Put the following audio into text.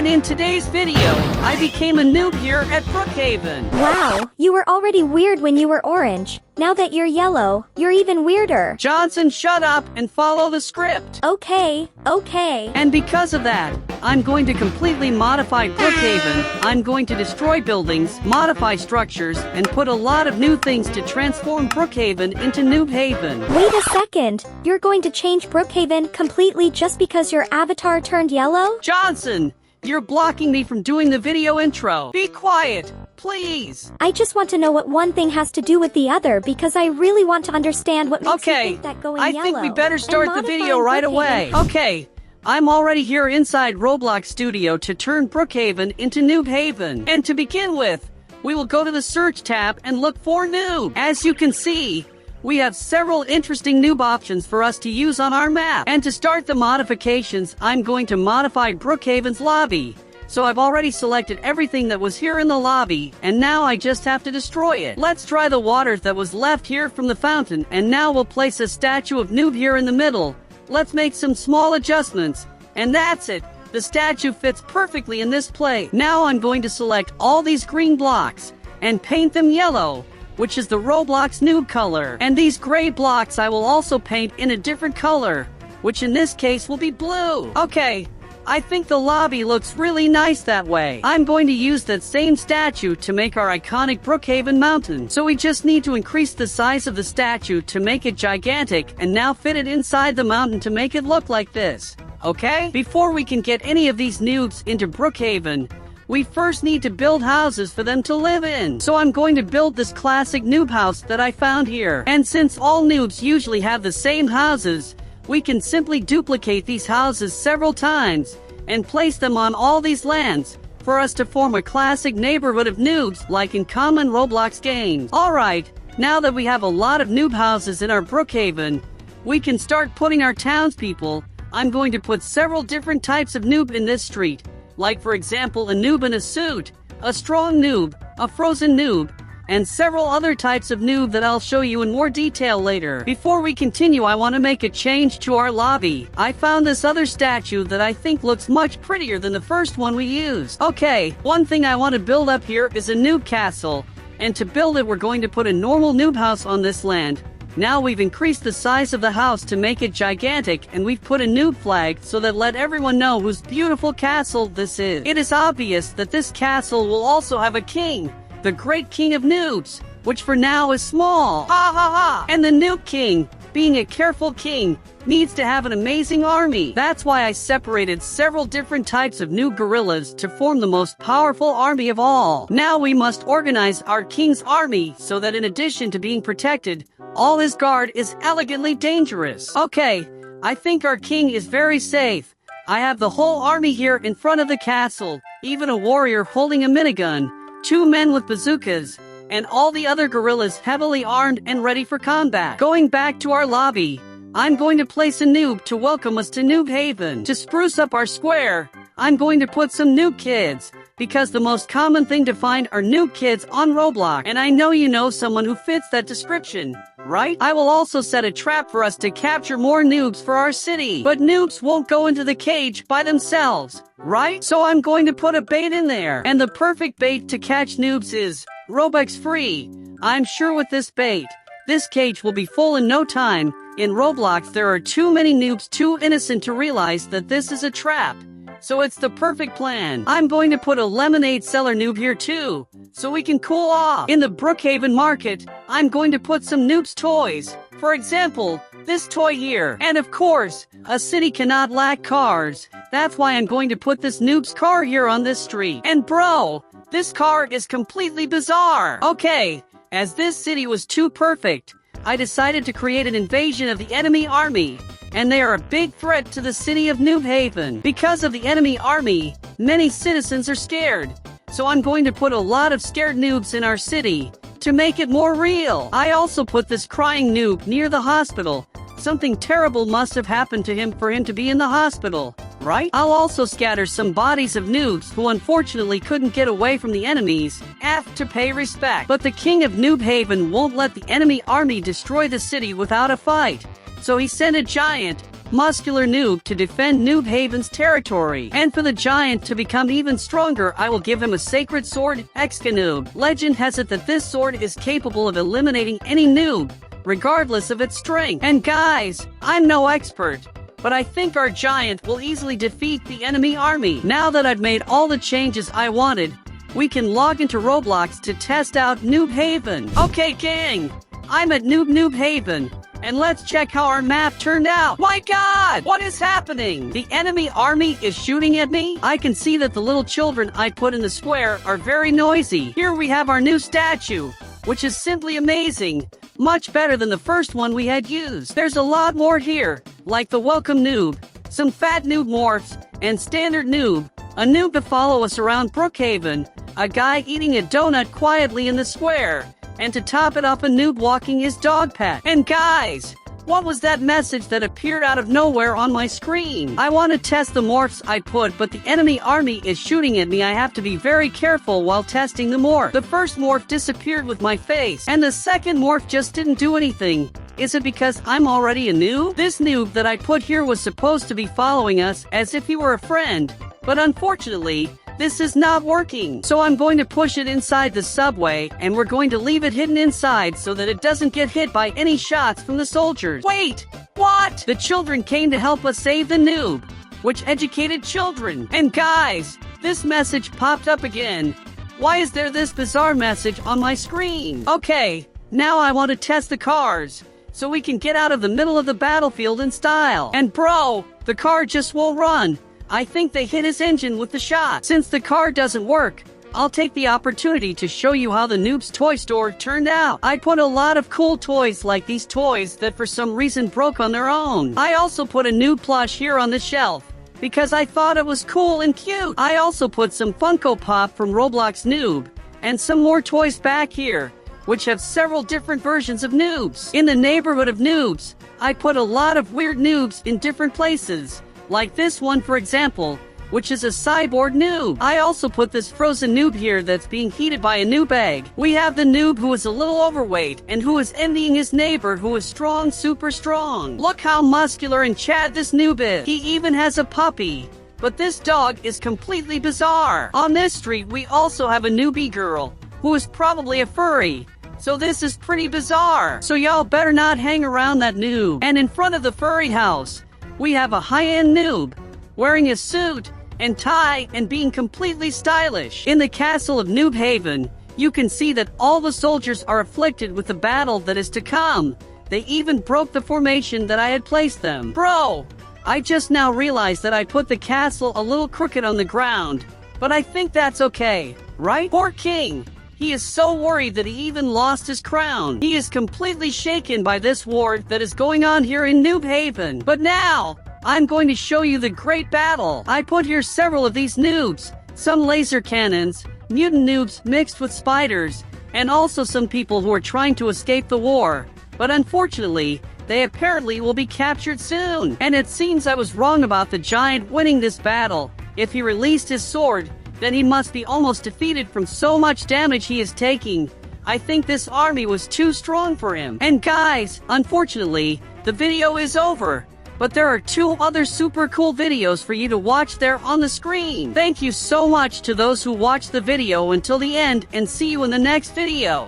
in today's video, I became a noob here at Brookhaven. Wow, you were already weird when you were orange. Now that you're yellow, you're even weirder. Johnson, shut up and follow the script. Okay. And because of that, I'm going to completely modify Brookhaven. I'm going to destroy buildings, modify structures, and put a lot of new things to transform Brookhaven into NOOBHAVEN. Wait a second. You're going to change Brookhaven completely just because your avatar turned yellow? Johnson, you're blocking me from doing the video intro. Be quiet, please. I just want to know what one thing has to do with the other because I really want to understand what makes you Okay, think that going I yellow. think we better start the video modifying right Brookhaven- away. Okay, I'm already here inside Roblox Studio to turn Brookhaven into NOOBHAVEN. And to begin with, we will go to the search tab and look for noob. As you can see, we have several interesting noob options for us to use on our map. And to start the modifications, I'm going to modify Brookhaven's lobby. So I've already selected everything that was here in the lobby, and now I just have to destroy it. Let's try the water that was left here from the fountain, and now we'll place a statue of noob here in the middle. Let's make some small adjustments, and that's it. The statue fits perfectly in this place. Now I'm going to select all these green blocks and paint them yellow, which is the Roblox noob color. And these gray blocks I will also paint in a different color, which in this case will be blue. Okay, I think the lobby looks really nice that way. I'm going to use that same statue to make our iconic Brookhaven mountain. So we just need to increase the size of the statue to make it gigantic and now fit it inside the mountain to make it look like this. Okay? Before we can get any of these noobs into Brookhaven, we first need to build houses for them to live in. So I'm going to build this classic noob house that I found here. And since all noobs usually have the same houses, we can simply duplicate these houses several times and place them on all these lands for us to form a classic neighborhood of noobs like in common Roblox games. Alright, now that we have a lot of noob houses in our Brookhaven, we can start putting our townspeople. I'm going to put several different types of noob in this street, like for example a noob in a suit, a strong noob, a frozen noob, and several other types of noob that I'll show you in more detail later. Before we continue, I want to make a change to our lobby. I found this other statue that I think looks much prettier than the first one we used. Okay, one thing I want to build up here is a noob castle. And to build it, we're going to put a normal noob house on this land. Now we've increased the size of the house to make it gigantic, and we've put a noob flag so that let everyone know whose beautiful castle this is. It is obvious that this castle will also have a king, the great king of noobs, which for now is small. Ha ha ha! And the noob king, being a careful king, needs to have an amazing army. That's why I separated several different types of noob gorillas to form the most powerful army of all. Now we must organize our king's army so that in addition to being protected, all his guard is elegantly dangerous. Okay, I think our king is very safe. I have the whole army here in front of the castle, even a warrior holding a minigun, 2 men with bazookas, and all the other gorillas heavily armed and ready for combat. Going back to our lobby, I'm going to place a noob to welcome us to NOOBHAVEN. To spruce up our square, I'm going to put some noob kids, because the most common thing to find are noob kids on Roblox. And I know you know someone who fits that description, right? I will also set a trap for us to capture more noobs for our city. But noobs won't go into the cage by themselves, right? So I'm going to put a bait in there. And the perfect bait to catch noobs is Robux free. I'm sure with this bait, this cage will be full in no time. In Roblox, there are too many noobs too innocent to realize that this is a trap. So it's the perfect plan. I'm going to put a lemonade seller noob here too, so we can cool off. In the Brookhaven market, I'm going to put some noobs toys. For example, this toy here. And of course, a city cannot lack cars. That's why I'm going to put this noob's car here on this street. And bro, this car is completely bizarre. Okay, as this city was too perfect, I decided to create an invasion of the enemy army. And they are a big threat to the city of NOOBHAVEN. Because of the enemy army, many citizens are scared. So I'm going to put a lot of scared noobs in our city to make it more real. I also put this crying noob near the hospital. Something terrible must have happened to him for him to be in the hospital, right? I'll also scatter some bodies of noobs who unfortunately couldn't get away from the enemies, to pay respect. But the king of NOOBHAVEN won't let the enemy army destroy the city without a fight. So he sent a giant, muscular noob to defend Noobhaven's territory. And for the giant to become even stronger, I will give him a sacred sword, 𝐂𝐥𝐤𝐤. Legend has it that this sword is capable of eliminating any noob, regardless of its strength. And guys, I'm no expert, but I think our giant will easily defeat the enemy army. Now that I've made all the changes I wanted, we can log into Roblox to test out Noobhaven. Okay gang, I'm at Noobhaven, and let's check how our map turned out. My god, what is happening? The enemy army is shooting at me? I can see that the little children I put in the square are very noisy. Here we have our new statue, which is simply amazing. Much better than the first one we had used. There's a lot more here, like the welcome noob, some fat noob morphs, and standard noob, a noob to follow us around Brookhaven, a guy eating a donut quietly in the square, and to top it up, a noob walking his dog pet. And guys, what was that message that appeared out of nowhere on my screen? I want to test the morphs I put, but the enemy army is shooting at me. I have to be very careful while testing the morph. The first morph disappeared with my face, and the second morph just didn't do anything. Is it because I'm already a noob? This noob that I put here was supposed to be following us as if he were a friend, but unfortunately, this is not working. So I'm going to push it inside the subway, and we're going to leave it hidden inside so that it doesn't get hit by any shots from the soldiers. Wait! What? The children came to help us save the noob, which educated children. And guys, this message popped up again. Why is there this bizarre message on my screen? Okay, now I want to test the cars, so we can get out of the middle of the battlefield in style. And bro, the car just won't run. I think they hit his engine with the shot. Since the car doesn't work, I'll take the opportunity to show you how the Noob's toy store turned out. I put a lot of cool toys like these toys that for some reason broke on their own. I also put a Noob plush here on the shelf because I thought it was cool and cute. I also put some Funko Pop from Roblox Noob and some more toys back here, which have several different versions of Noobs. In the neighborhood of Noobs, I put a lot of weird Noobs in different places. Like this one, for example, which is a cyborg noob. I also put this frozen noob here that's being heated by a noob egg. We have the noob who is a little overweight and who is envying his neighbor who is strong, super strong. Look how muscular and chad this noob is. He even has a puppy. But this dog is completely bizarre. On this street, we also have a newbie girl who is probably a furry. So this is pretty bizarre. So y'all better not hang around that noob. And in front of the furry house, we have a high-end noob, wearing a suit and tie and being completely stylish. In the castle of Noobhaven, you can see that all the soldiers are afflicted with the battle that is to come. They even broke the formation that I had placed them. Bro, I just now realized that I put the castle a little crooked on the ground, but I think that's okay, right? Poor king. He is so worried that he even lost his crown. He is completely shaken by this war that is going on here in Noobhaven. But now, I'm going to show you the great battle. I put here several of these noobs, some laser cannons, mutant noobs mixed with spiders, and also some people who are trying to escape the war. But unfortunately, they apparently will be captured soon. And it seems I was wrong about the giant winning this battle. If he released his sword, then he must be almost defeated from so much damage he is taking. I think this army was too strong for him. And guys, unfortunately, the video is over. But there are 2 other super cool videos for you to watch there on the screen. Thank you so much to those who watched the video until the end, and see you in the next video.